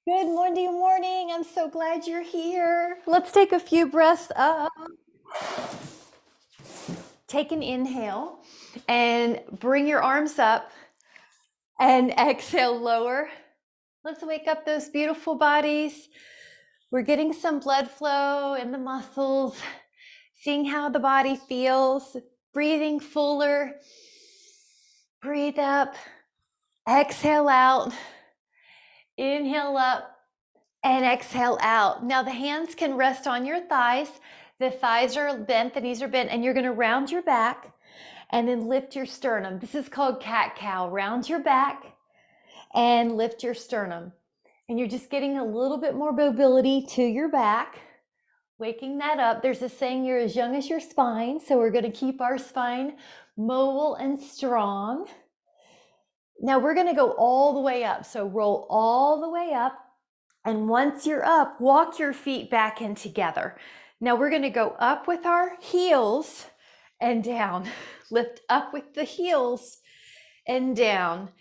Good morning. I'm so glad you're here. Let's take a few breaths up. Take an inhale and bring your arms up and exhale, lower. Let's wake up those beautiful bodies. We're getting some blood flow in the muscles, seeing how the body feels, breathing fuller. Breathe up, exhale out, inhale up, and exhale out. Now the hands can rest on your thighs. The thighs are bent, the knees are bent, and you're going to round your back and then lift your sternum. This is called cat-cow. Round your back and lift your sternum. And you're just getting a little bit more mobility to your back, waking that up. There's a saying, you're as young as your spine. So we're going to keep our spine mobile and strong. Now we're going to go all the way up. So roll all the way up. And once you're up, walk your feet back in together. Now we're going to go up with our heels and down. Lift up with the heels and down.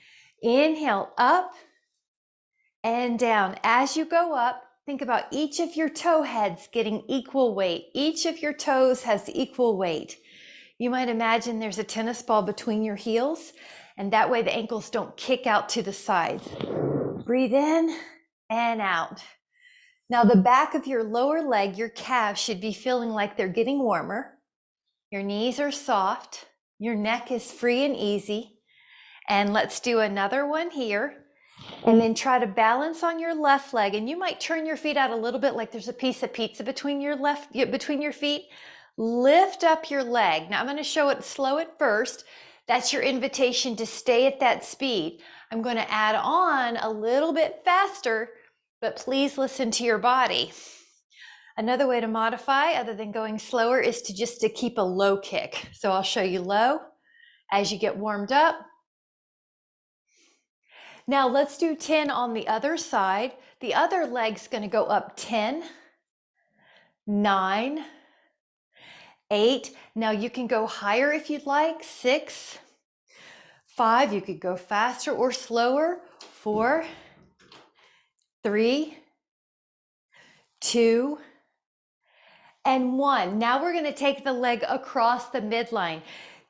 Inhale up and down. As you go up, think about each of your toe heads getting equal weight. Each of your toes has equal weight. You might imagine there's a tennis ball between your heels, and that way the ankles don't kick out to the sides. Breathe in and out. Now the back of your lower leg, your calves should be feeling like they're getting warmer. Your knees are soft. Your neck is free and easy. And let's do another one here. And then try to balance on your left leg. And you might turn your feet out a little bit like there's a piece of pizza between your feet. Lift up your leg. Now I'm going to show it slow at first. That's your invitation to stay at that speed. I'm going to add on a little bit faster, but please listen to your body. Another way to modify, other than going slower, is to keep a low kick. So I'll show you low as you get warmed up. Now let's do 10 on the other side. The other leg's going to go up 10, 9, 8. Now you can go higher if you'd like. 6, 5. You could go faster or slower. 4, 3, 2, and 1. Now we're going to take the leg across the midline.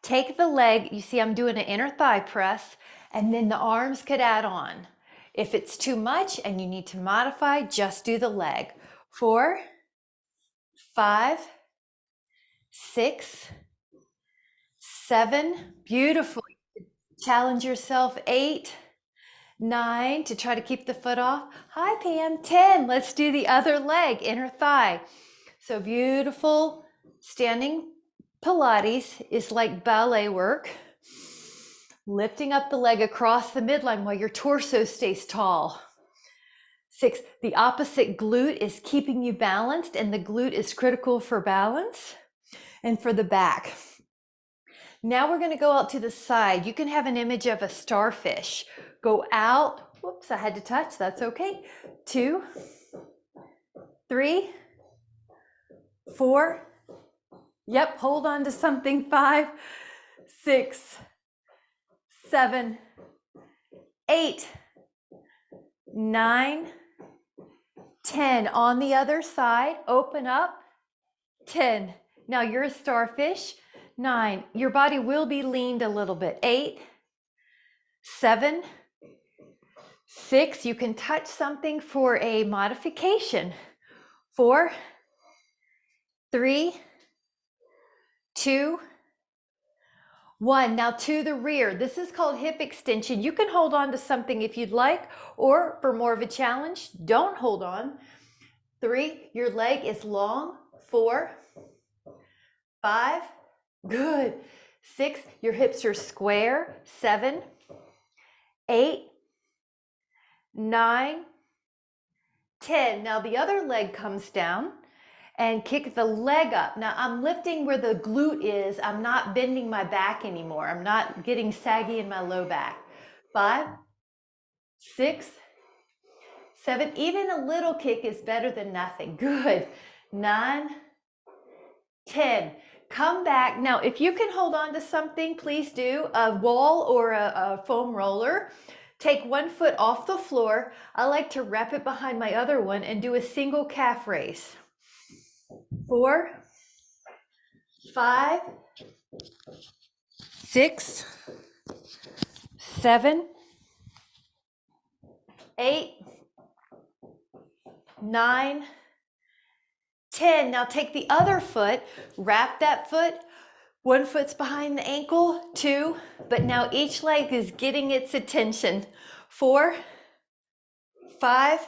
Take the leg. You see I'm doing an inner thigh press, and then the arms could add on. If it's too much and you need to modify, just do the leg. 4, 5, 6, 7. Beautiful. Challenge yourself. 8, 9, to try to keep the foot off. Hi, Pam. 10. Let's do the other leg, inner thigh. So beautiful. Standing Pilates is like ballet work. Lifting up the leg across the midline while your torso stays tall. 6, the opposite glute is keeping you balanced, and the glute is critical for balance and for the back. Now we're going to go out to the side. You can have an image of a starfish. Go out. Whoops, I had to touch. That's okay. 2, 3, 4. Yep, hold on to something. 5, 6, 7, 8, 9, 10. On the other side, open up. 10. Now you're a starfish. 9. Your body will be leaned a little bit. 8, 7, 6. You can touch something for a modification. 4, 3, 2, 1. Now to the rear. This is called hip extension. You can hold on to something if you'd like, or for more of a challenge, don't hold on. 3, your leg is long. 4, 5, good. 6, your hips are square. 7, 8, 9, 10. Now the other leg comes down and kick the leg up. Now I'm lifting where the glute is. I'm not bending my back anymore. I'm not getting saggy in my low back. 5, 6, 7. Even a little kick is better than nothing. Good. 9, 10. Come back. Now, if you can hold on to something, please do. A wall or a foam roller. Take one foot off the floor. I like to wrap it behind my other one and do a single calf raise. 4, 5, 6, 7, 8, 9, 10. Now take the other foot, wrap that foot. One foot's behind the ankle, 2, but now each leg is getting its attention. 4, 5,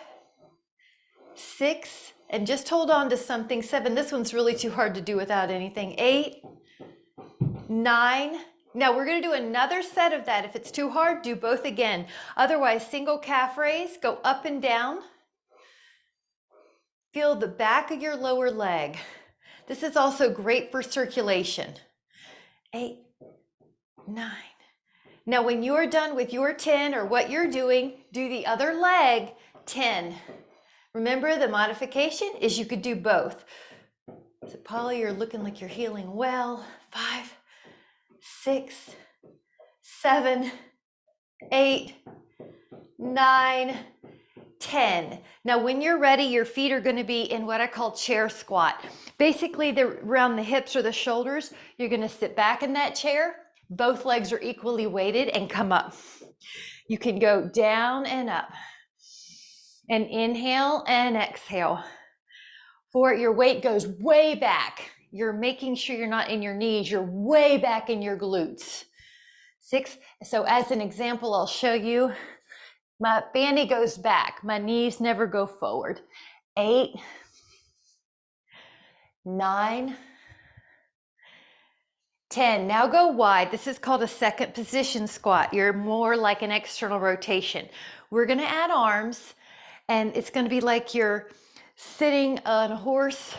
6, and just hold on to something. 7, this one's really too hard to do without anything. 8, 9. Now we're going to do another set of that. If it's too hard, do both again. Otherwise, single calf raise, go up and down. Feel the back of your lower leg. This is also great for circulation. 8, 9. Now when you're done with your 10 or what you're doing, do the other leg 10. Remember, the modification is you could do both. So Polly, you're looking like you're healing well. 5, 6, 7, 8, 9, 10. Now when you're ready, your feet are going to be in what I call chair squat. Basically, they're around the hips or the shoulders. You're going to sit back in that chair. Both legs are equally weighted and come up. You can go down and up. And inhale and exhale. 4, your weight goes way back. You're making sure you're not in your knees. You're way back in your glutes. 6, so as an example, I'll show you. My bandy goes back. My knees never go forward. 8, 9, 10. Now go wide. This is called a second position squat. You're more like an external rotation. We're going to add arms, and it's going to be like you're sitting on a horse,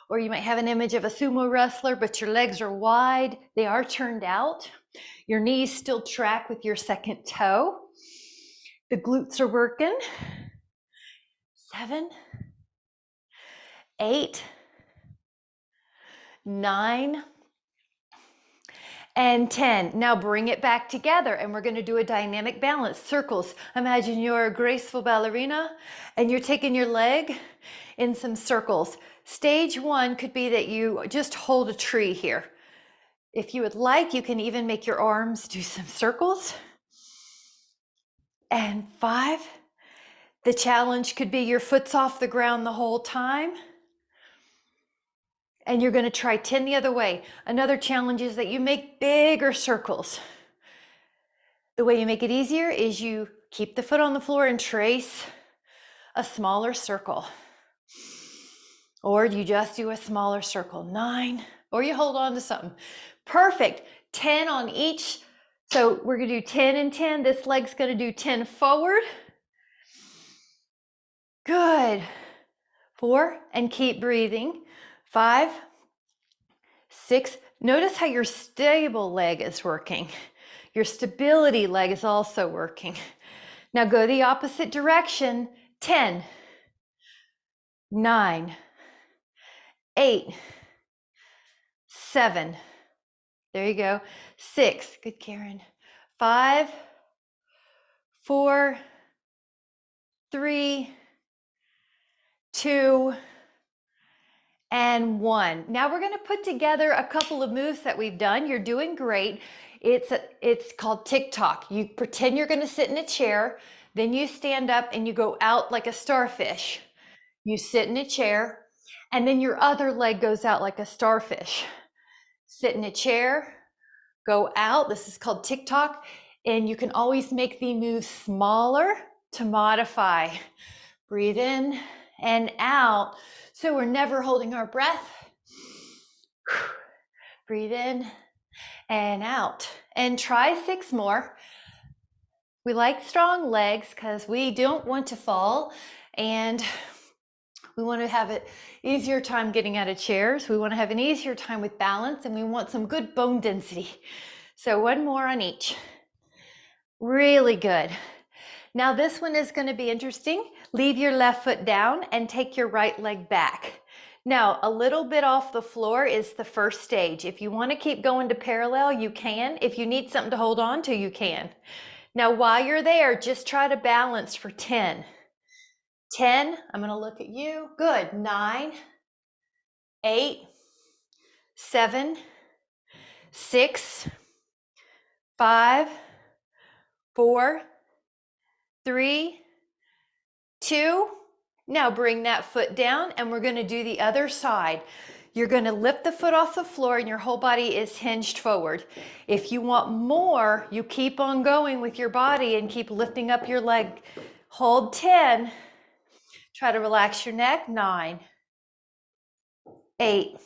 or you might have an image of a sumo wrestler, but your legs are wide. They are turned out. Your knees still track with your second toe. The glutes are working. 7, 8, 9, and 10. Now bring it back together, and we're going to do a dynamic balance. Circles. Imagine you're a graceful ballerina and you're taking your leg in some circles. Stage 1 could be that you just hold a tree here. If you would like, you can even make your arms do some circles. And 5, the challenge could be your foot's off the ground the whole time. And you're going to try 10 the other way. Another challenge is that you make bigger circles. The way you make it easier is you keep the foot on the floor and trace a smaller circle. Or you just do a smaller circle. 9, or you hold on to something. Perfect. 10 on each. So we're going to do 10 and 10. This leg's going to do 10 forward. Good. 4, and keep breathing. 5, 6. Notice how your stable leg is working. Your stability leg is also working. Now go the opposite direction. 10, 9, 8, 7. There you go. 6. Good, Karen. 5, 4, 3, 2, and 1. Now we're going to put together a couple of moves that we've done. You're doing great. It's called TikTok. You pretend you're going to sit in a chair, then you stand up and you go out like a starfish. You sit in a chair, and then your other leg goes out like a starfish. Sit in a chair, go out. This is called TikTok, and you can always make the moves smaller to modify. Breathe in and out. So we're never holding our breath. Breathe in and out. And try 6 more. We like strong legs because we don't want to fall, and we want to have an easier time getting out of chairs. We want to have an easier time with balance, and we want some good bone density. So 1 more on each. Really good. Now this one is going to be interesting. Leave your left foot down and take your right leg back. Now a little bit off the floor is the first stage. If you want to keep going to parallel, you can. If you need something to hold on to, you can. Now, while you're there, just try to balance for 10. 10, I'm going to look at you. Good. 9, 8, 7, 6, 5, 4, 3, 2. Now bring that foot down and we're going to do the other side. You're going to lift the foot off the floor and your whole body is hinged forward. If you want more, you keep on going with your body and keep lifting up your leg. Hold 10. Try to relax your neck. 9, 8,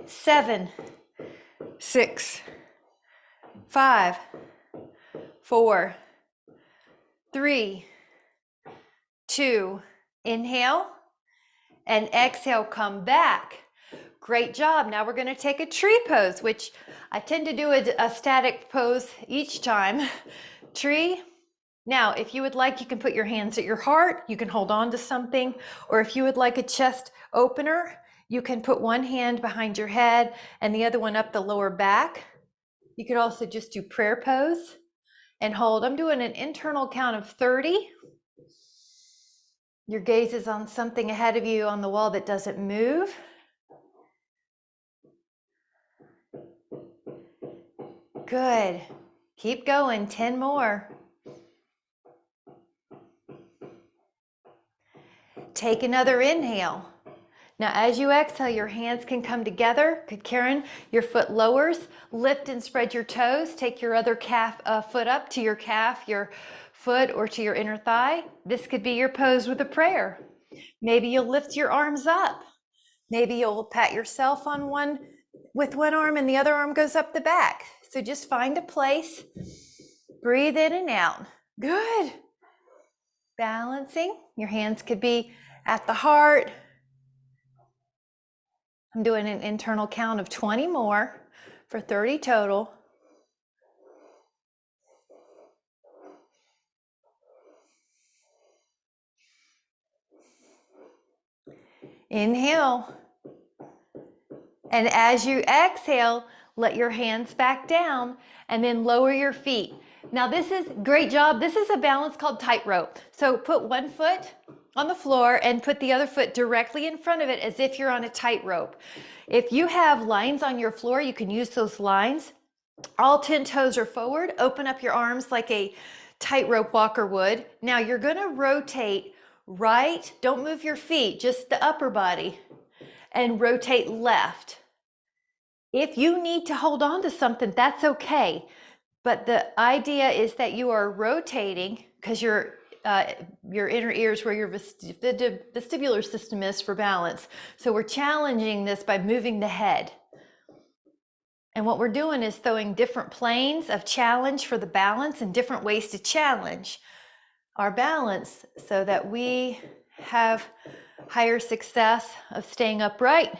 7, 6, 5, 4, 3, 2. Inhale and exhale, come back. Great job. Now we're going to take a tree pose, which I tend to do a static pose each time. Tree. Now, if you would like, you can put your hands at your heart. You can hold on to something. Or if you would like a chest opener, you can put one hand behind your head and the other one up the lower back. You could also just do prayer pose and hold. I'm doing an internal count of 30. Your gaze is on something ahead of you on the wall that doesn't move. Good. Keep going. 10 more. Take another inhale. Now, as you exhale, your hands can come together. Good, Karen. Your foot lowers. Lift and spread your toes. Take your other foot up to your calf, your foot, or to your inner thigh. This could be your pose with a prayer. Maybe you'll lift your arms up. Maybe you'll pat yourself on with one arm and the other arm goes up the back. So just find a place. Breathe in and out. Good. Balancing. Your hands could be at the heart. I'm doing an internal count of 20 more for 30 total. Inhale. And as you exhale, let your hands back down and then lower your feet. Now this is great job. This is a balance called tightrope. So put one foot on the floor and put the other foot directly in front of it as if you're on a tightrope. If you have lines on your floor, you can use those lines. All 10 toes are forward. Open up your arms like a tightrope walker would. Now you're going to rotate right. Don't move your feet, just the upper body. And rotate left. If you need to hold on to something, that's okay. But the idea is that you are rotating because your inner ears where your vestibular system is for balance. So we're challenging this by moving the head. And what we're doing is throwing different planes of challenge for the balance and different ways to challenge our balance so that we have higher success of staying upright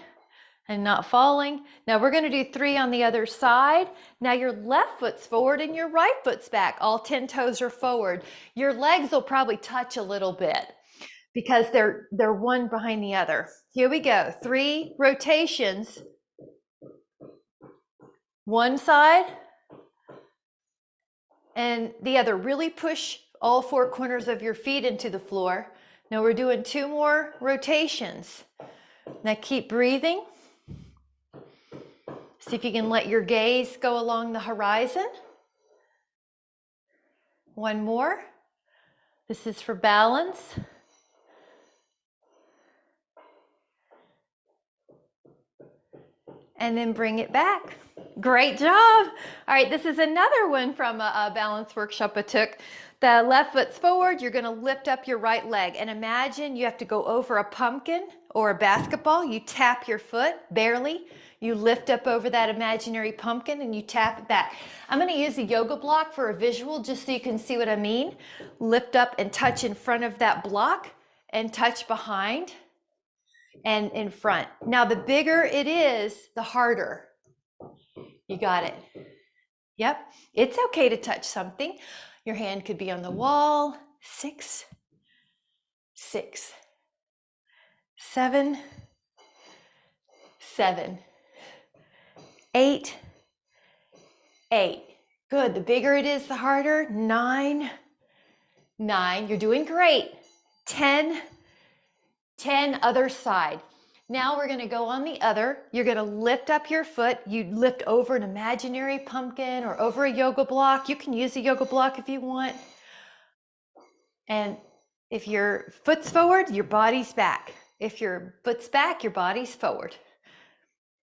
and not falling. Now we're going to do 3 on the other side. Now your left foot's forward and your right foot's back. All 10 toes are forward. Your legs will probably touch a little bit because they're one behind the other. Here we go. 3 rotations. One side and the other. Really push all 4 corners of your feet into the floor. Now we're doing 2 more rotations. Now keep breathing. See if you can let your gaze go along the horizon. 1 more. This is for balance. And then bring it back. Great job. All right, this is another one from a balance workshop I took. The left foot's forward. You're going to lift up your right leg. And imagine you have to go over a pumpkin or a basketball. You tap your foot, barely. You lift up over that imaginary pumpkin and you tap it back. I'm going to use a yoga block for a visual just so you can see what I mean. Lift up and touch in front of that block and touch behind and in front. Now, the bigger it is, the harder. You got it. Yep. It's okay to touch something. Your hand could be on the wall. 6, 6, 7, 7, 8, 8. Good. The bigger it is, the harder. 9, 9. You're doing great. 10, 10, other side. Now we're going to go on the other. You're going to lift up your foot. You lift over an imaginary pumpkin or over a yoga block. You can use a yoga block if you want. And if your foot's forward, your body's back. If your foot's back, your body's forward.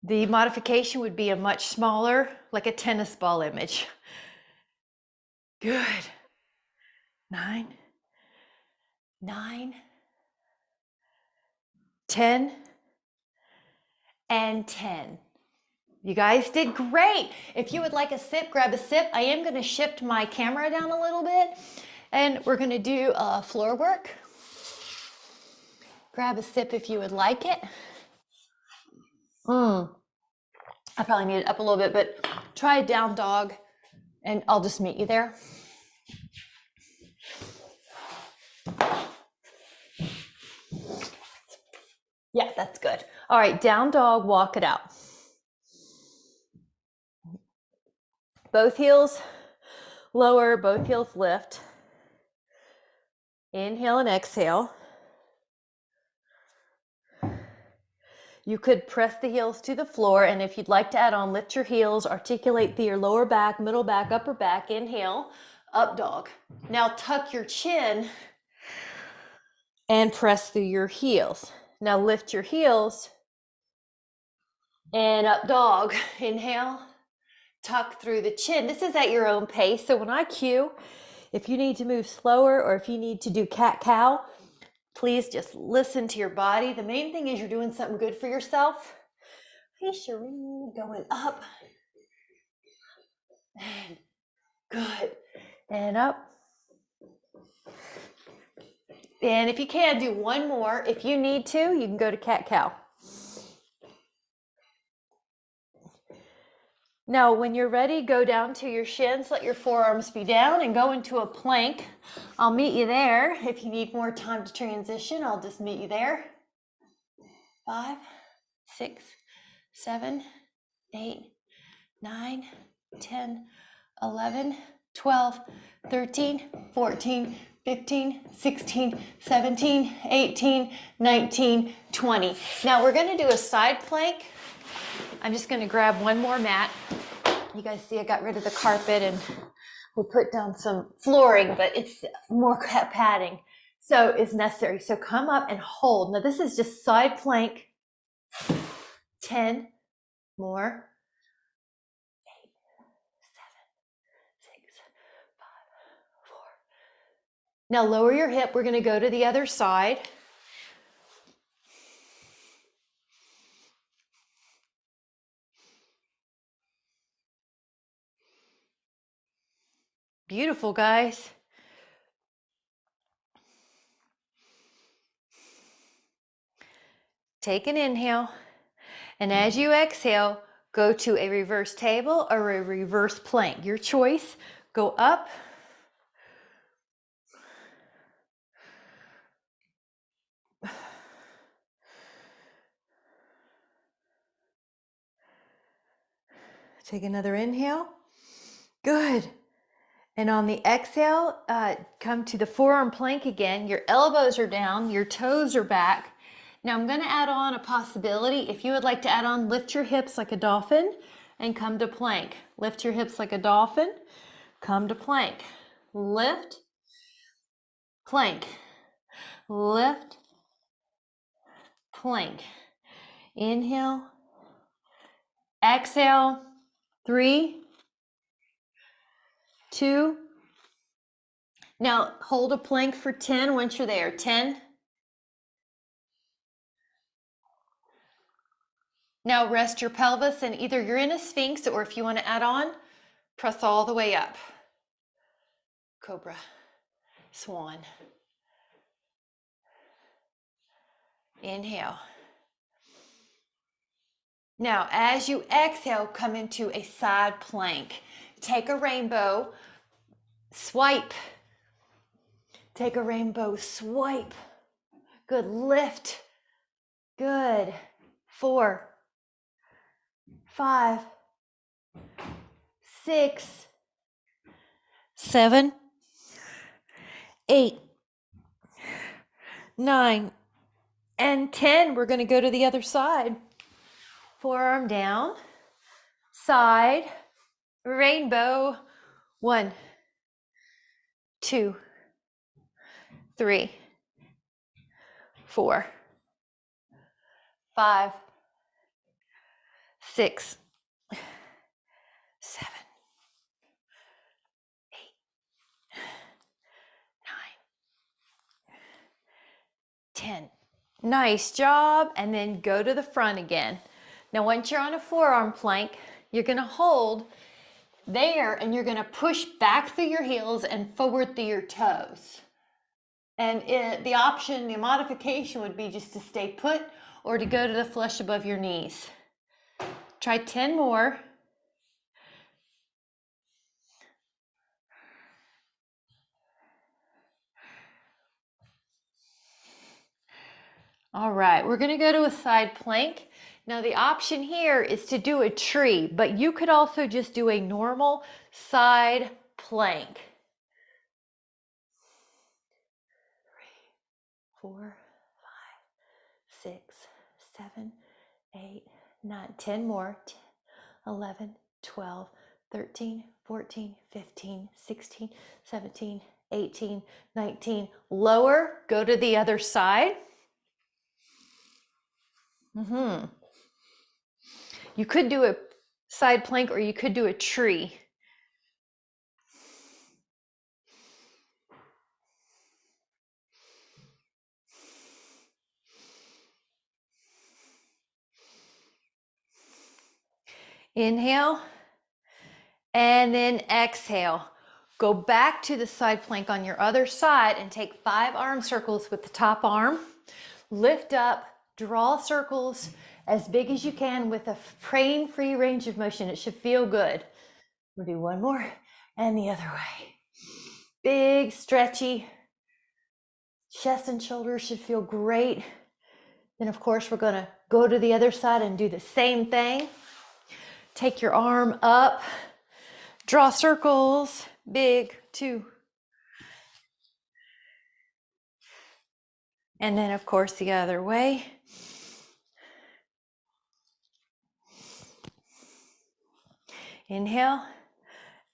The modification would be a much smaller, like a tennis ball image. Good. 9, 9, 10, and 10. You guys did great. If you would like a sip, grab a sip. I am going to shift my camera down a little bit, and we're going to do floor work. Grab a sip if you would like it. I probably need it up a little bit, but try a down dog, and I'll just meet you there. Yeah, that's good. All right, down dog, walk it out. Both heels lower, both heels lift. Inhale and exhale. You could press the heels to the floor, and if you'd like to add on, lift your heels, articulate your lower back, middle back, upper back. Inhale, up dog. Now tuck your chin and press through your heels. Now lift your heels and up dog. Inhale, tuck through the chin. This is at your own pace. So when I cue, if you need to move slower or if you need to do cat-cow, please just listen to your body. The main thing is you're doing something good for yourself. Hey, Shireen, going up. And good. And up. And if you can, do one more. If you need to, you can go to cat-cow. Now, when you're ready, go down to your shins, let your forearms be down, and go into a plank. I'll meet you there. If you need more time to transition, I'll just meet you there. 5, 6, 7, 8, 9, 10, 11, 12, 13, 14, 15, 16, 17, 18, 19, 20. Now we're going to do a side plank. I'm just going to grab one more mat. You guys see I got rid of the carpet and we put down some flooring, but it's more padding. So it's necessary. So come up and hold. Now this is just side plank. 10 more. 8, 7, 6, 5, 4. Now lower your hip. We're going to go to the other side. Beautiful, guys. Take an inhale, and as you exhale, go to a reverse table or a reverse plank. Your choice. Go up. Take another inhale. Good. And on the exhale, come to the forearm plank again. Your elbows are down, your toes are back. Now I'm going to add on a possibility. If you would like to add on, lift your hips like a dolphin and come to plank. Lift your hips like a dolphin, come to plank. Lift, plank, lift, plank. Inhale, exhale, 3, 2. Now hold a plank for 10 once you're there. 10. Now rest your pelvis, and either you're in a sphinx or if you want to add on, press all the way up. Cobra, swan. Inhale. Now, as you exhale, come into a side plank. Take a rainbow, swipe. Take a rainbow, swipe. Good, lift. Good. 4, 5, 6, 7, 8, 9, and 10. We're going to go to the other side. Forearm down, side, rainbow. 1, 2, 3, 4, 5, 6, 7, 8, 9, 10. Nice job. And then go to the front again. Now, once you're on a forearm plank, you're going to hold there and you're going to push back through your heels and forward through your toes. And the option, the modification would be just to stay put or to go to the flush above your knees. Try 10 more. All right, we're going to go to a side plank. Now the option here is to do a tree, but you could also just do a normal side plank. 3, 4, 5, 6, 7, 8, 9, 10 more. 10, 11, 12, 13, 14, 15, 16, 17, 18, 19. Lower, go to the other side. You could do a side plank or you could do a tree. Inhale, and then exhale. Go back to the side plank on your other side and take 5 arm circles with the top arm. Lift up, draw circles as big as you can with a pain-free range of motion. It should feel good. We'll do one more and the other way. Big, stretchy. Chest and shoulders should feel great. Then of course, we're gonna go to the other side and do the same thing. Take your arm up, draw circles, big, 2. And then of course, the other way. Inhale,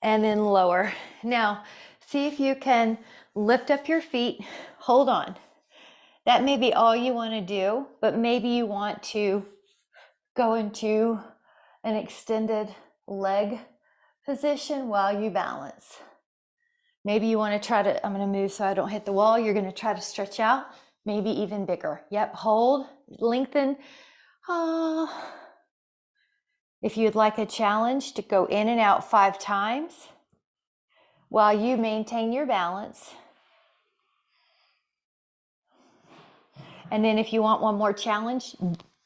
and then lower. Now, see if you can lift up your feet, hold on. That may be all you wanna do, but maybe you want to go into an extended leg position while you balance. Maybe you want to try to, I'm going to move so I don't hit the wall. You're going to try to stretch out, maybe even bigger. Yep, hold, lengthen. If you'd like a challenge to go in and out 5 times while you maintain your balance. And then if you want one more challenge,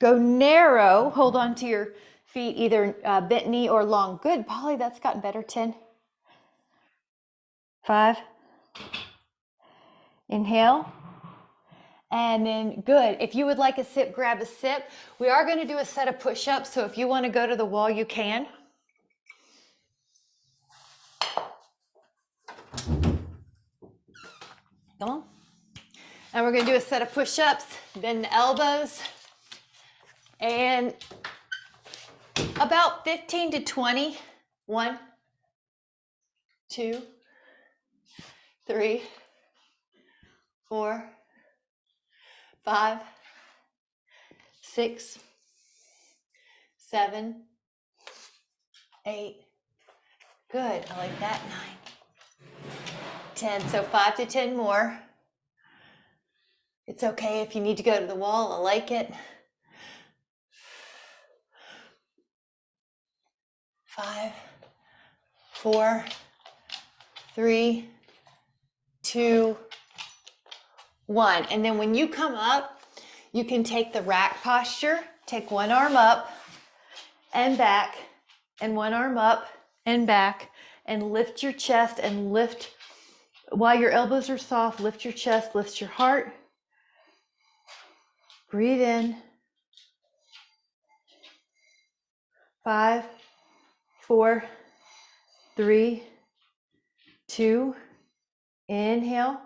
go narrow, hold on to your feet, either bent knee or long. Good, Polly, that's gotten better. 10, 5, inhale, and then good. If you would like a sip, grab a sip. We are going to do a set of push-ups, so if you want to go to the wall, you can. Come on. And we're going to do a set of push-ups, bend the elbows, and about 15 to 20. 1, 2, 3, 4, 5, 6, 7, 8. Good. I like that. 9, 10. So 5 to 10 more. It's okay if you need to go to the wall. I like it. 5, 4, 3, 2, 1. And then when you come up, you can take the rack posture, take one arm up and back, and one arm up and back, and lift your chest and lift, while your elbows are soft, lift your chest, lift your heart. Breathe in. 5, 4, 3, 2, inhale.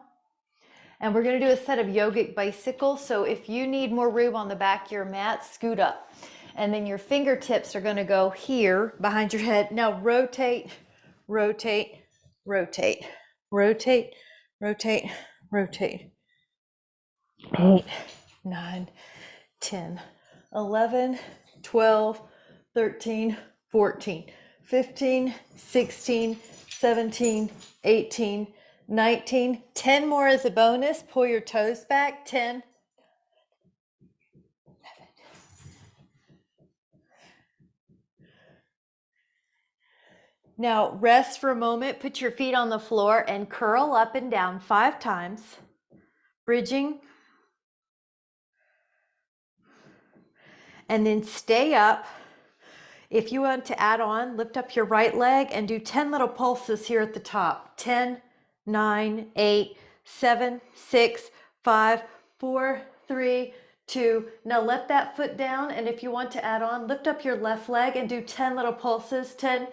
And we're going to do a set of yogic bicycles. So if you need more room on the back of your mat, scoot up. And then your fingertips are going to go here behind your head. Now rotate, rotate, rotate, rotate, rotate, rotate. 8, 9, 10, 11, 12, 13, 14, 15, 16, 17, 18, 19, 10 more as a bonus. Pull your toes back. 10, 11. Now rest for a moment. Put your feet on the floor and curl up and down 5 times. Bridging. And then stay up. If you want to add on, lift up your right leg and do 10 little pulses here at the top. 10, 9, 8, 7, 6, 5, 4, 3, 2. Now let that foot down, and if you want to add on, lift up your left leg and do 10 little pulses. 10,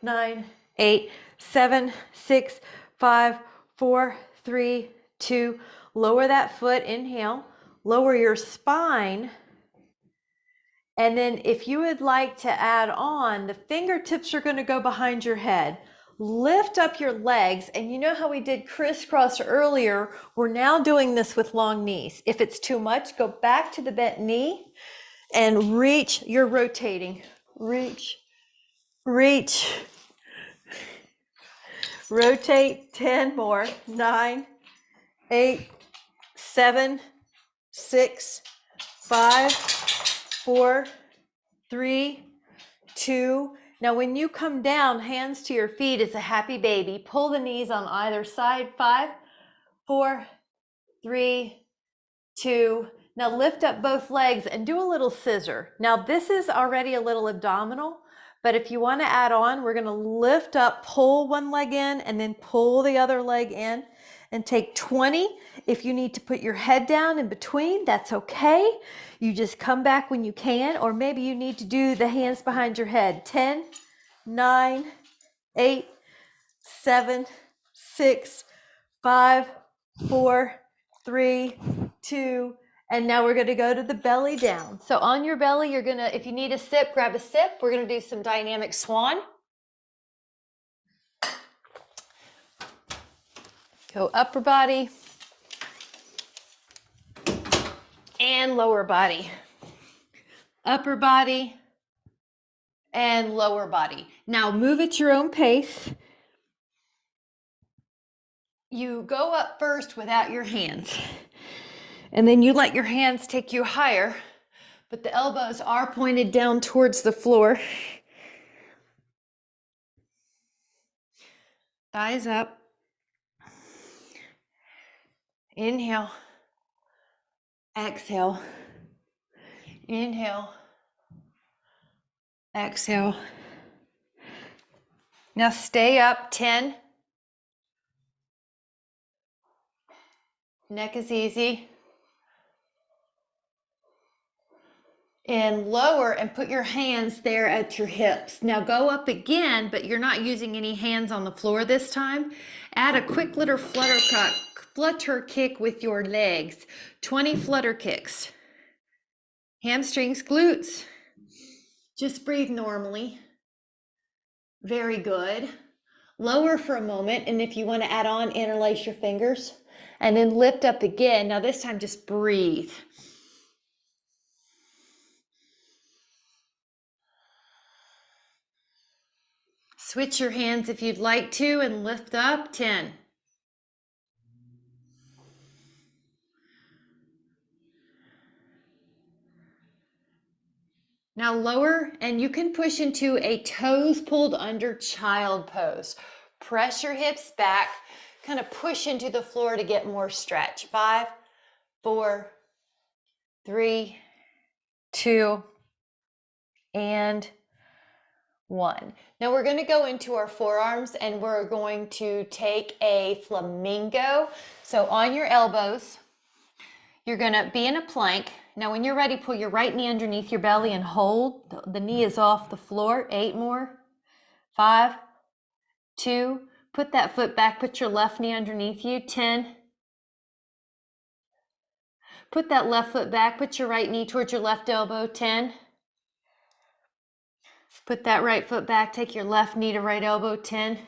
9, 8, 7, 6, 5, 4, 3, 2. Lower that foot, inhale. Lower your spine. And then if you would like to add on, the fingertips are going to go behind your head. Lift up your legs, and you know how we did crisscross earlier? We're now doing this with long knees. If it's too much, go back to the bent knee and reach. You're rotating. Reach, reach, rotate. 10 more. 9, 8, 7, 6, 5, 4, 3, 2. Now when you come down, hands to your feet as a happy baby. Pull the knees on either side. 5, 4, 3, 2. Now lift up both legs and do a little scissor. Now this is already a little abdominal, but if you want to add on, we're going to lift up, pull one leg in, and then pull the other leg in, and take 20. If you need to put your head down in between, that's okay. You just come back when you can, or maybe you need to do the hands behind your head. 10, 9, 8, 7, 6, 5, 4, 3, 2, and now we're going to go to the belly down. So on your belly, you're going to, if you need a sip, grab a sip. We're going to do some dynamic swan. Go upper body and lower body. Upper body and lower body. Now move at your own pace. You go up first without your hands, and then you let your hands take you higher, but the elbows are pointed down towards the floor. Thighs up. Inhale. Exhale. Inhale. Exhale. Now stay up. 10. Neck is easy. And lower and put your hands there at your hips. Now go up again, but you're not using any hands on the floor this time. Add a quick little flutter kick with your legs. 20 flutter kicks. Hamstrings, glutes. Just breathe normally. Very good. Lower for a moment, and if you want to add on, interlace your fingers. And then lift up again. Now this time just breathe. Switch your hands if you'd like to and lift up. 10. Now lower, and you can push into a toes pulled under child pose. Press your hips back, kind of push into the floor to get more stretch. 5, 4, 3, 2, and 1. Now we're going to go into our forearms, and we're going to take a flamingo. So on your elbows, you're going to be in a plank. Now when you're ready, pull your right knee underneath your belly and hold. The knee is off the floor. 8 more. 5, 2, Put that foot back, put your left knee underneath you, 10. Put that left foot back, put your right knee towards your left elbow, 10. Put that right foot back, take your left knee to right elbow, 10.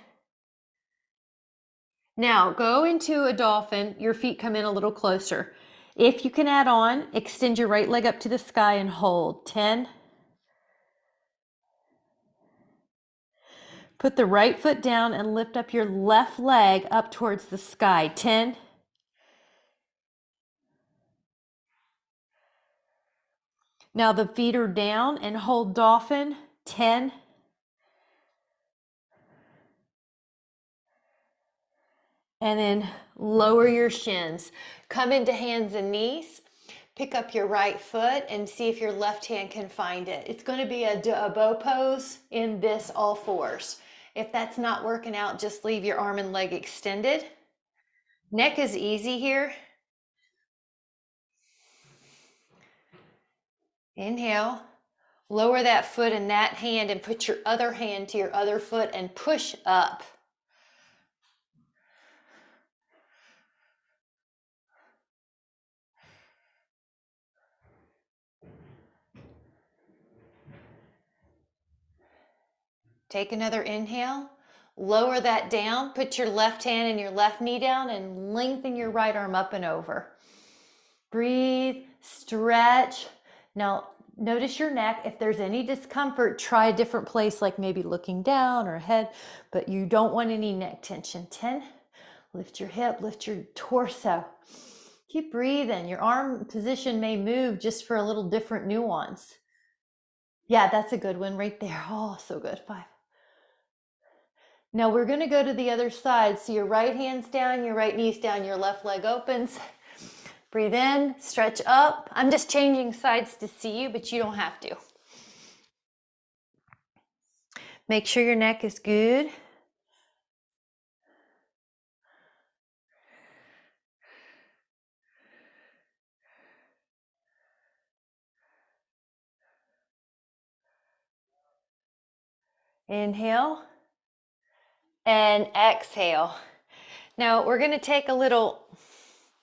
Now go into a dolphin, your feet come in a little closer. If you can add on, extend your right leg up to the sky and hold, 10. Put the right foot down and lift up your left leg up towards the sky, 10. Now the feet are down and hold dolphin, 10. And then lower your shins. Come into hands and knees. Pick up your right foot and see if your left hand can find it. It's going to be a bow pose in this all fours. If that's not working out, just leave your arm and leg extended. Neck is easy here. Inhale. Lower that foot and that hand and put your other hand to your other foot and push up. Take another inhale. Lower that down. Put your left hand and your left knee down and lengthen your right arm up and over. Breathe, stretch. Now, notice your neck. If there's any discomfort, try a different place, like maybe looking down or head, but you don't want any neck tension. 10. Lift your hip, lift your torso. Keep breathing. Your arm position may move just for a little different nuance. Yeah, that's a good one right there. Oh, so good. 5. Now we're going to go to the other side. So your right hand's down, your right knee's down, your left leg opens. Breathe in, stretch up. I'm just changing sides to see you, but you don't have to. Make sure your neck is good. Inhale and exhale. Now we're going to take a little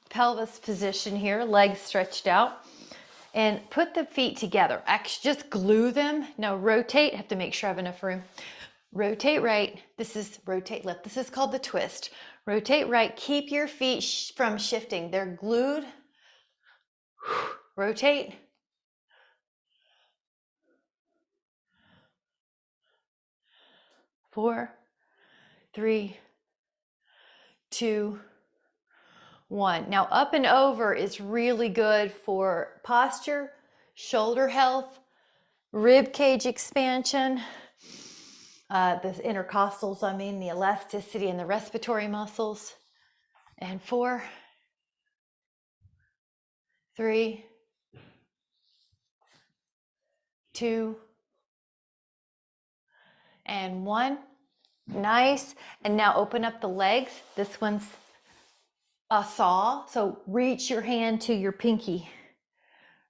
pelvis position here, legs stretched out, and put the feet together. Actually, just glue them. Now rotate. I have to make sure I have enough room. Rotate right. This is rotate left. This is called the twist. Rotate right. Keep your feet from shifting. They're glued. Rotate. Four, 3, 2, 1. Now up and over is really good for posture, shoulder health, rib cage expansion, the intercostals, the elasticity and the respiratory muscles. And 4, 3, 2, and 1. Nice. And now open up the legs. This one's a saw. So reach your hand to your pinky.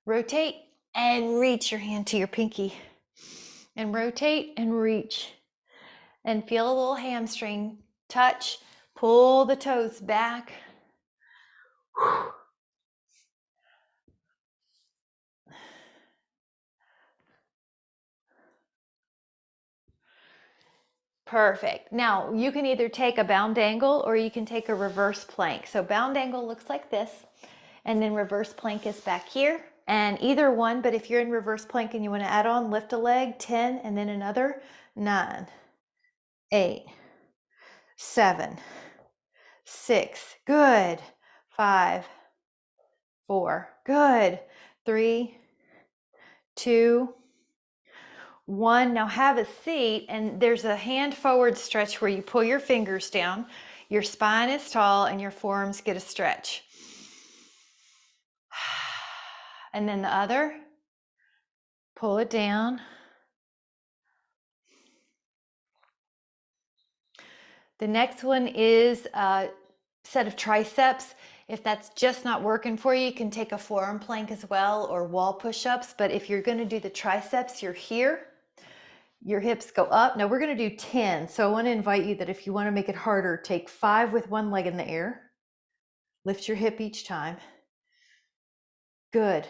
Rotate and reach your hand to your pinky. And rotate and reach. And feel a little hamstring touch. Pull the toes back. Perfect. Now you can either take a bound angle or you can take a reverse plank. So bound angle looks like this, and then reverse plank is back here. And either one, but if you're in reverse plank and you want to add on, lift a leg, 10, and then another, 9, 8, 7, 6, good, 5, 4, good, 3, 2, 1. Now have a seat, and there's a hand forward stretch where you pull your fingers down, your spine is tall, and your forearms get a stretch. And then the other, pull it down. The next one is a set of triceps. If that's just not working for you, you can take a forearm plank as well, or wall push-ups. But if you're going to do the triceps, you're here. your hips go up. Now we're going to do 10. So I want to invite you that if you want to make it harder, take 5 with one leg in the air. Lift your hip each time. Good.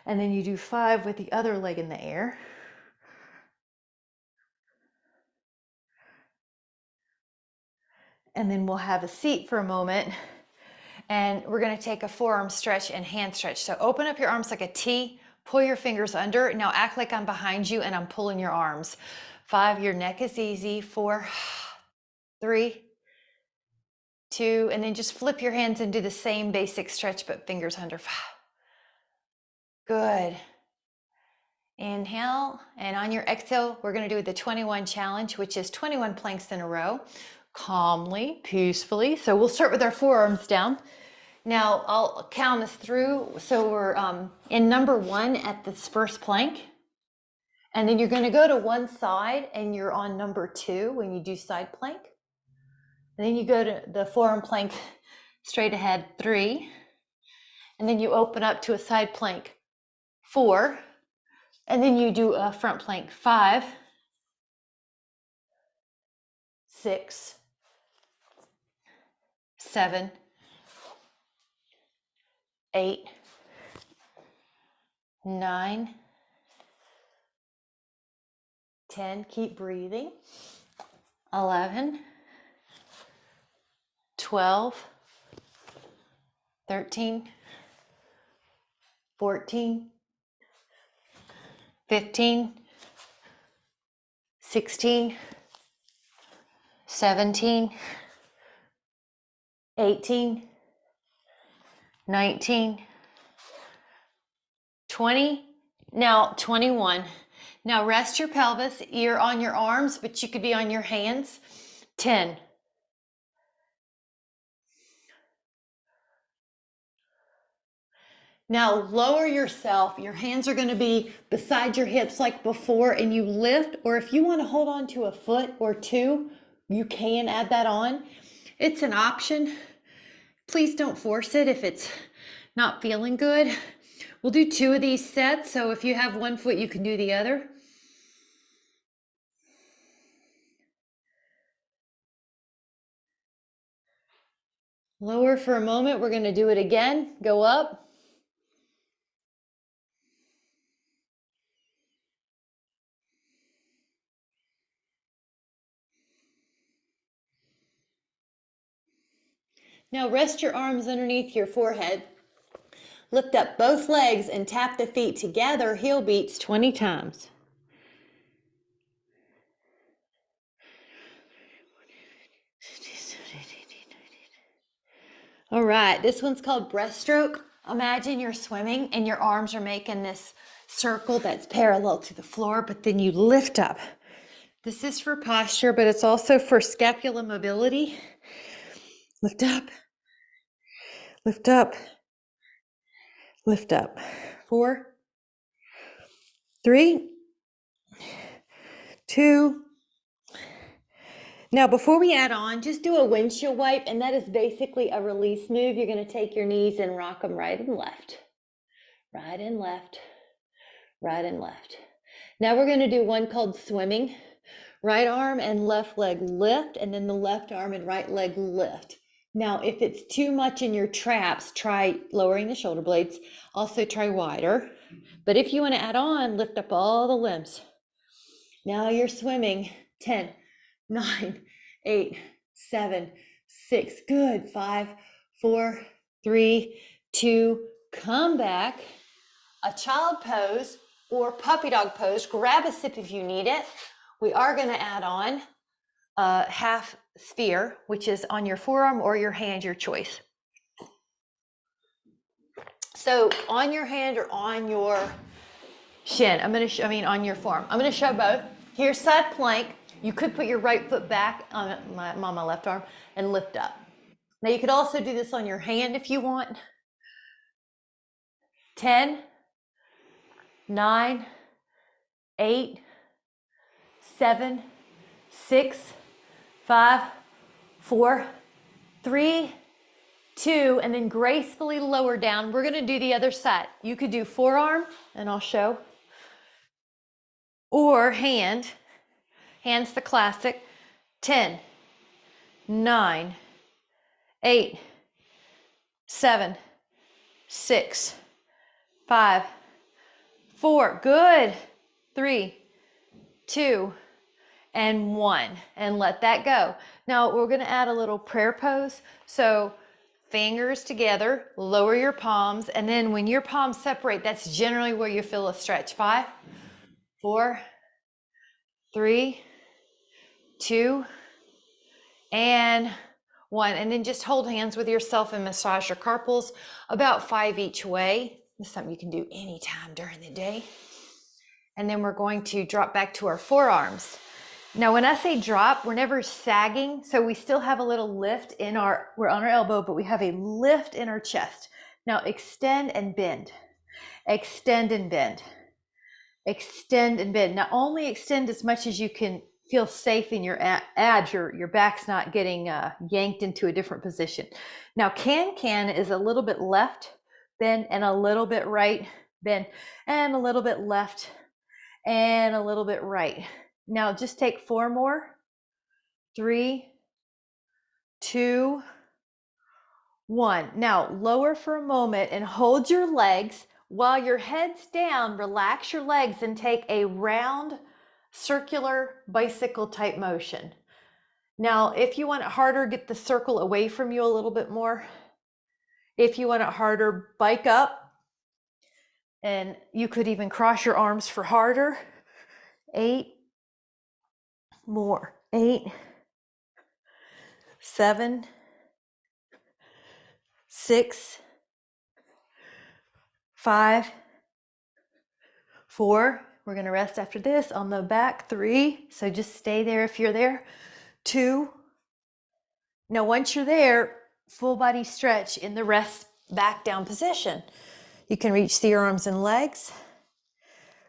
And then you do 5 with the other leg in the air. And then we'll have a seat for a moment. And we're going to take a forearm stretch and hand stretch. So open up your arms like a T, pull your fingers under. Now act like I'm behind you and I'm pulling your arms. 5, your neck is easy. 4, 3, 2, and then just flip your hands and do the same basic stretch, but fingers under. 5. Good. Inhale, and on your exhale, we're going to do the 21 challenge, which is 21 planks in a row, calmly, peacefully. So we'll start with our forearms down. Now I'll count us through. So we're in number 1 at this first plank. And then you're going to go to one side and you're on number 2 when you do side plank. And then you go to the forearm plank straight ahead, 3. And then you open up to a side plank, 4. And then you do a front plank, 5, 6, 7, 8, 9, 10. Keep breathing. 11, 12, 13, 14, 15, 16, 17, 18, 19, 20, now 21. Now rest your pelvis. You're on your arms, but you could be on your hands. 10. Now lower yourself. Your hands are going to be beside your hips like before, and you lift, or if you want to hold on to a foot or 2, you can add that on. It's an option. Please don't force it if it's not feeling good. We'll do 2 of these sets, so if you have one foot, you can do the other. Lower for a moment. We're going to do it again. Go up. Now rest your arms underneath your forehead. Lift up both legs and tap the feet together, heel beats 20 times. All right, this one's called breaststroke. Imagine you're swimming and your arms are making this circle that's parallel to the floor, but then you lift up. This is for posture, but it's also for scapular mobility. Lift up, lift up, lift up. 4, 3, 2. Now, before we add on, just do a windshield wipe, and that is basically a release move. You're going to take your knees and rock them right and left, right and left, right and left. Now we're going to do one called swimming. Right arm and left leg lift, and then the left arm and right leg lift. Now, if it's too much in your traps, try lowering the shoulder blades. Also try wider. But if you want to add on, lift up all the limbs. Now you're swimming. 10, 9, 8, 7, 6. Good. 5, 4, 3, 2. Come back. A child pose or puppy dog pose. Grab a sip if you need it. We are going to add on a half sphere, which is on your forearm or your hand, your choice. So on your hand or on your shin, on your forearm. I'm going to show both. Here's side plank. You could put your right foot back on my left arm and lift up. Now you could also do this on your hand if you want. 10, 9, 8, 7, 6, 5, 4, 3, 2, and then gracefully lower down. We're going to do the other side. You could do forearm, and I'll show. or hands the classic. 10, 9, 8, 7, 6, 5, 4. Good. 3, 2, and 1. And let that go. Now we're going to add a little prayer pose. So fingers together, lower your palms, and then when your palms separate, that's generally where you feel a stretch. 5, 4, 3, 2, and 1. And then just hold hands with yourself and massage your carpals about 5 each way. This is something you can do anytime during the day. And then we're going to drop back to our forearms. Now, when I say drop, we're never sagging. So we still have a little lift we're on our elbow, but we have a lift in our chest. Now extend and bend, extend and bend, extend and bend. Now only extend as much as you can feel safe in your abs, your back's not getting yanked into a different position. Now can is a little bit left bend and a little bit right bend and a little bit left and a little bit right. Now just take 4 more. 3, 2, 1. Now lower for a moment and hold your legs while your head's down. Relax your legs and take a round circular bicycle type motion. Now if you want it harder, get the circle away from you a little bit more. If you want it harder, bike up, and you could even cross your arms for harder. 8 more. 8, 7, 6, 5, 4. We're going to rest after this on the back. 3. So just stay there if you're there. 2. Now once you're there, full body stretch in the rest back down position. You can reach the arms and legs.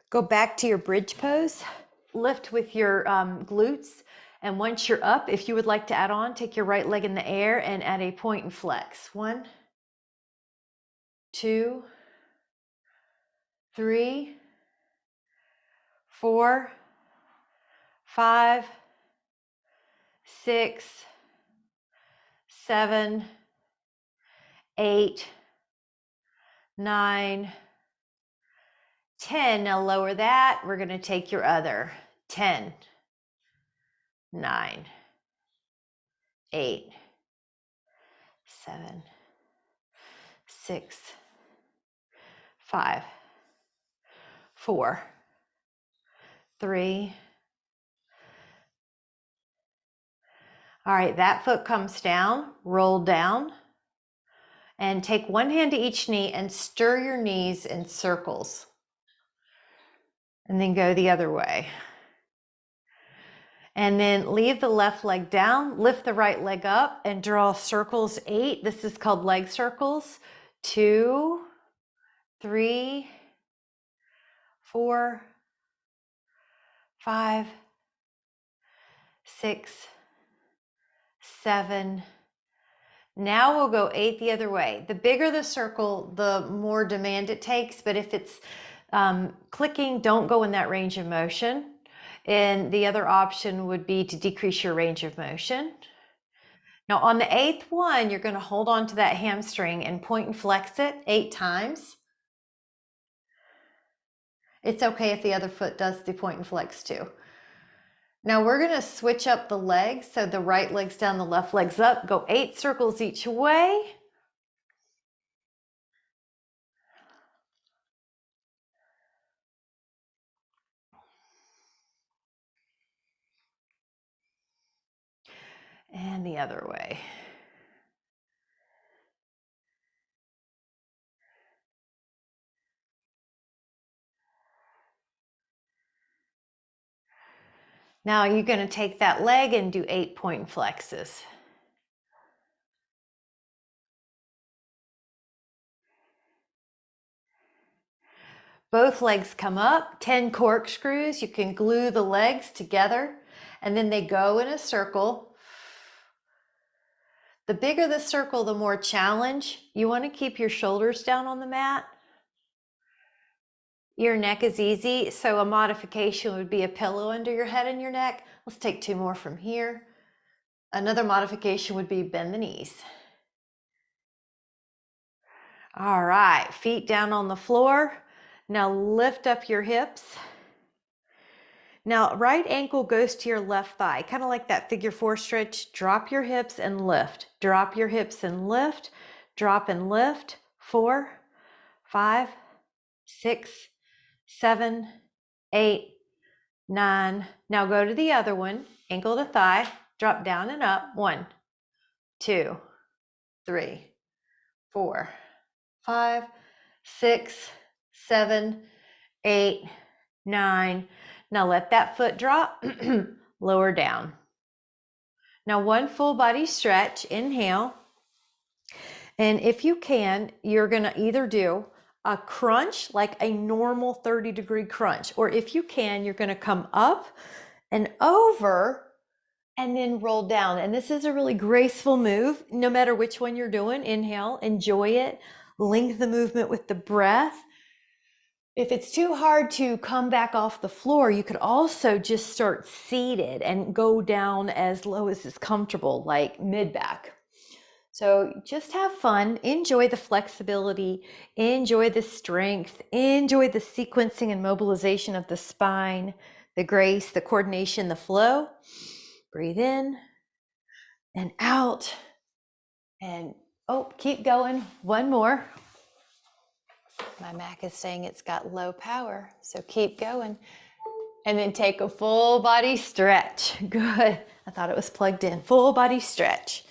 Go back to your bridge pose. Lift with your glutes. And once you're up, if you would like to add on, take your right leg in the air and add a point and flex. 1, 2, 3, 4, 5, 6, 7, 8, 9, 10. Now lower that. We're going to take your other. 10, 9, 8, 7, 6, 5, 4, 3. All right, that foot comes down, roll down, and take one hand to each knee and stir your knees in circles. And then go the other way. And then leave the left leg down, lift the right leg up and draw circles 8. This is called leg circles. 2, 3, 4, 5, 6, 7. Now we'll go 8 the other way. The bigger the circle, the more demand it takes. But if it's clicking, don't go in that range of motion. And the other option would be to decrease your range of motion. Now on the 8th one, you're going to hold on to that hamstring and point and flex it 8 times. It's okay if the other foot does the point and flex too. Now we're going to switch up the legs. So the right leg's down, the left leg's up. Go 8 circles each way. And the other way. Now you're going to take that leg and do 8 point flexes. Both legs come up, 10 corkscrews. You can glue the legs together and then they go in a circle. The bigger the circle, the more challenge. You want to keep your shoulders down on the mat. Your neck is easy, so a modification would be a pillow under your head and your neck. Let's take 2 more from here. Another modification would be bend the knees. All right, feet down on the floor. Now lift up your hips. Now right ankle goes to your left thigh, kind of like that figure 4 stretch. Drop your hips and lift. Drop your hips and lift. Drop and lift. 4, 5, 6, 7, 8, 9. Now go to the other one. Ankle to thigh. Drop down and up. 1, 2, 3, 4, 5, 6, 7, 8, 9. Now let that foot drop, lower down. Now 1 full body stretch, inhale. And if you can, you're gonna either do a crunch, like a normal 30-degree crunch, or if you can, you're gonna come up and over and then roll down. And this is a really graceful move, no matter which one you're doing. Inhale, enjoy it, link the movement with the breath. If it's too hard to come back off the floor, you could also just start seated and go down as low as is comfortable, like mid-back. So just have fun, enjoy the flexibility, enjoy the strength, enjoy the sequencing and mobilization of the spine, the grace, the coordination, the flow. Breathe in and out, and keep going. 1 more. My Mac is saying it's got low power, so keep going. And then take a full body stretch. Good. I thought it was plugged in. Full body stretch.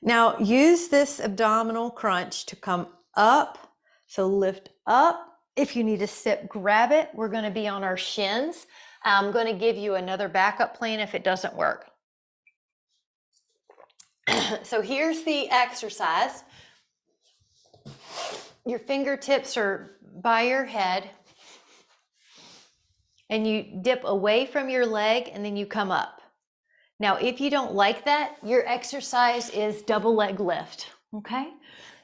Now use this abdominal crunch to come up. So lift up. If you need to sit, grab it. We're going to be on our shins. I'm going to give you another backup plan if it doesn't work. So here's the exercise. Your fingertips are by your head, and you dip away from your leg and then you come up. Now, if you don't like that, your exercise is double leg lift, okay?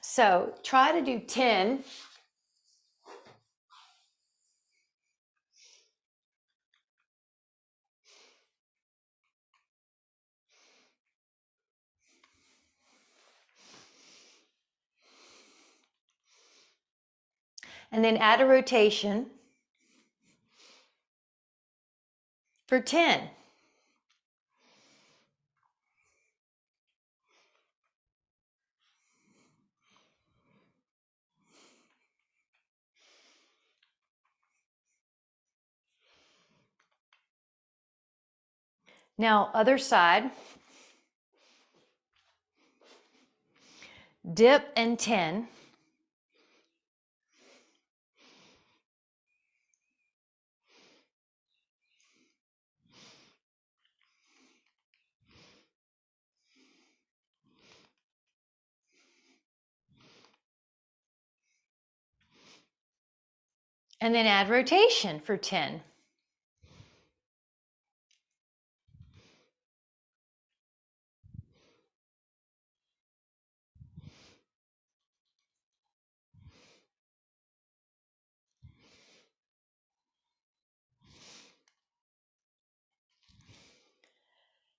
So try to do 10. And then add a rotation for 10. Now, other side. Dip and 10. And then add rotation for 10.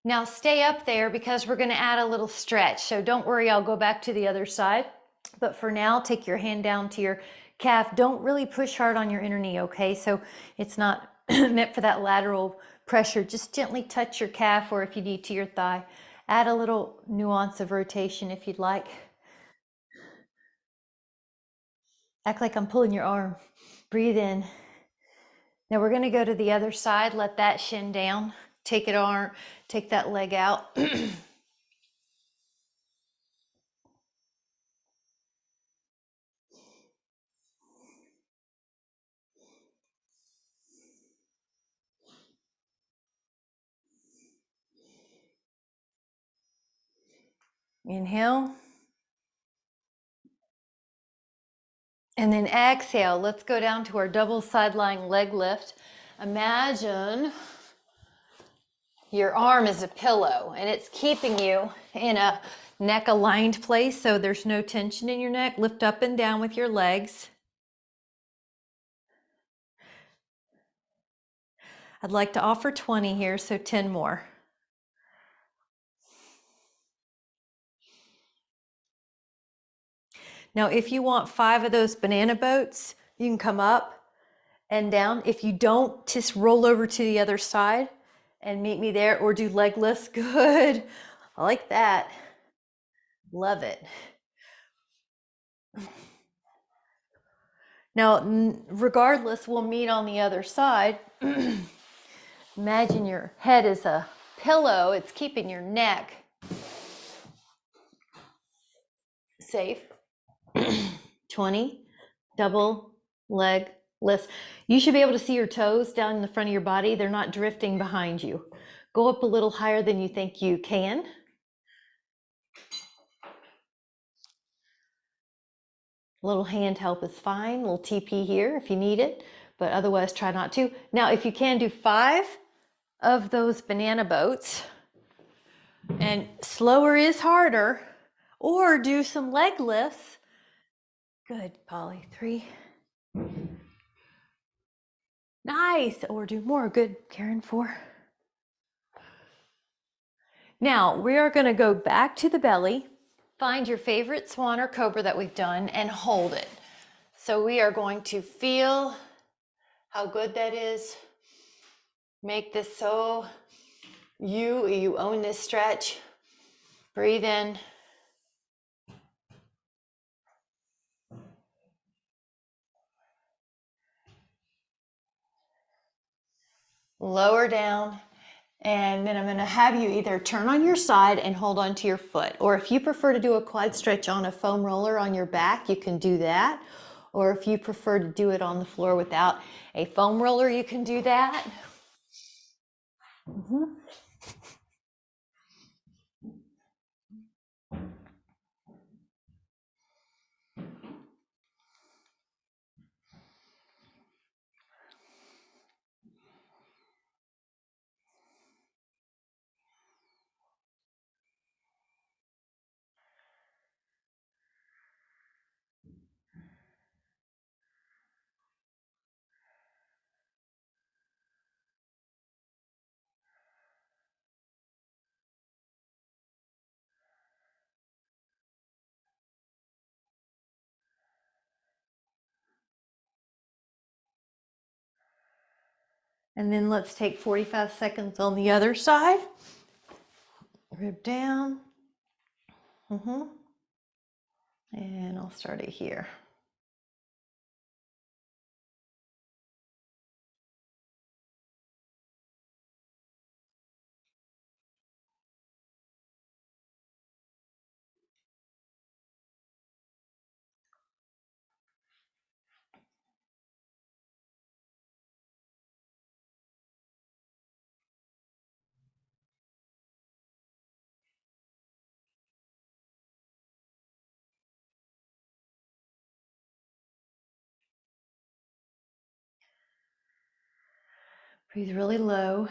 Now stay up there because we're going to add a little stretch. So don't worry, I'll go back to the other side. But for now, take your hand down to your calf. Don't really push hard on your inner knee, okay? So it's not meant for that lateral pressure. Just gently touch your calf, or if you need to, your thigh. Add a little nuance of rotation if you'd like. Act like I'm pulling your arm. Breathe in. Now we're going to go to the other side. Let that shin down. Take that leg out. Inhale. And then exhale. Let's go down to our double side lying leg lift. Imagine your arm is a pillow and it's keeping you in a neck aligned place so there's no tension in your neck. Lift up and down with your legs. I'd like to offer 20 here, so 10 more. Now, if you want 5 of those banana boats, you can come up and down. If you don't, just roll over to the other side and meet me there, or do leg lifts. Good. I like that. Love it. Now, regardless, we'll meet on the other side. Imagine your head is a pillow. It's keeping your neck safe. 20 double leg lifts. You should be able to see your toes down in the front of your body. They're not drifting behind you. Go up a little higher than you think you can. A little hand help is fine. A little TP here if you need it, but otherwise try not to. Now, if you can, do 5 of those banana boats, and slower is harder, or do some leg lifts. Good, Polly. 3. Nice. Or do more. Good, Karen. 4. Now, we are going to go back to the belly. Find your favorite swan or cobra that we've done and hold it. So we are going to feel how good that is. Make this so you own this stretch. Breathe in. Lower down. And then I'm going to have you either turn on your side and hold on to your foot. Or if you prefer to do a quad stretch on a foam roller on your back, you can do that. Or if you prefer to do it on the floor without a foam roller, you can do that. And then let's take 45 seconds on the other side. Rib down. And I'll start it here. Breathe really low.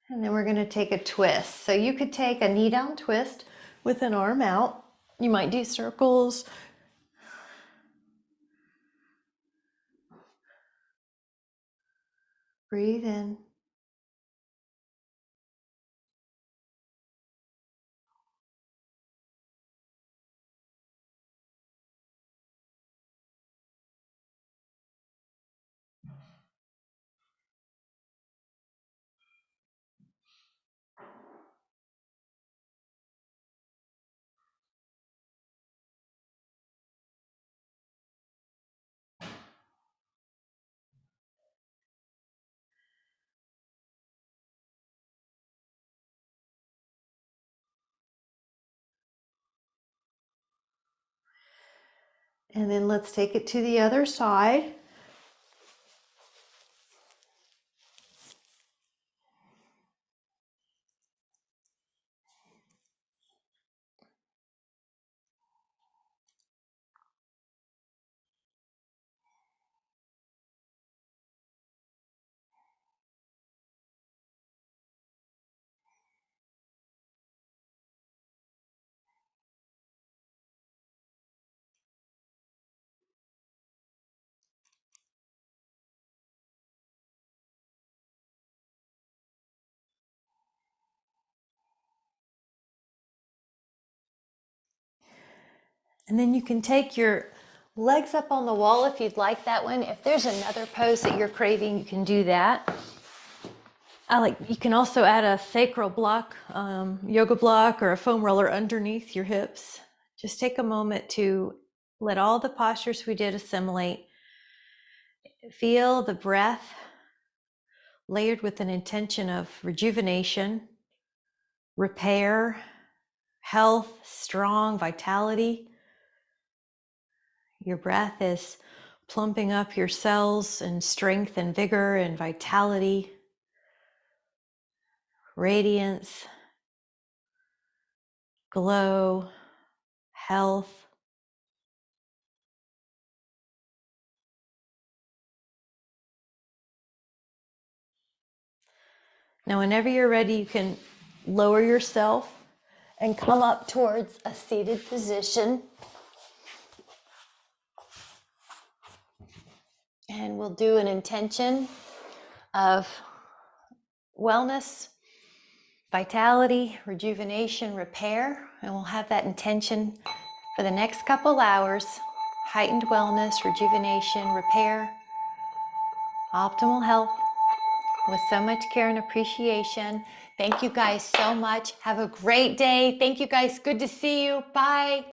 And then we're going to take a twist. So you could take a knee down twist with an arm out. You might do circles. Breathe in. And then let's take it to the other side. And then you can take your legs up on the wall if you'd like that one. If there's another pose that you're craving, you can do that. You can also add a sacral block, yoga block, or a foam roller underneath your hips. Just take a moment to let all the postures we did assimilate. Feel the breath layered with an intention of rejuvenation, repair, health, strong vitality. Your breath is plumping up your cells in strength and vigor and vitality, radiance, glow, health. Now, whenever you're ready, you can lower yourself and come up towards a seated position. And we'll do an intention of wellness, vitality, rejuvenation, repair. And we'll have that intention for the next couple hours. Heightened wellness, rejuvenation, repair, optimal health with so much care and appreciation. Thank you guys so much. Have a great day. Thank you guys. Good to see you. Bye.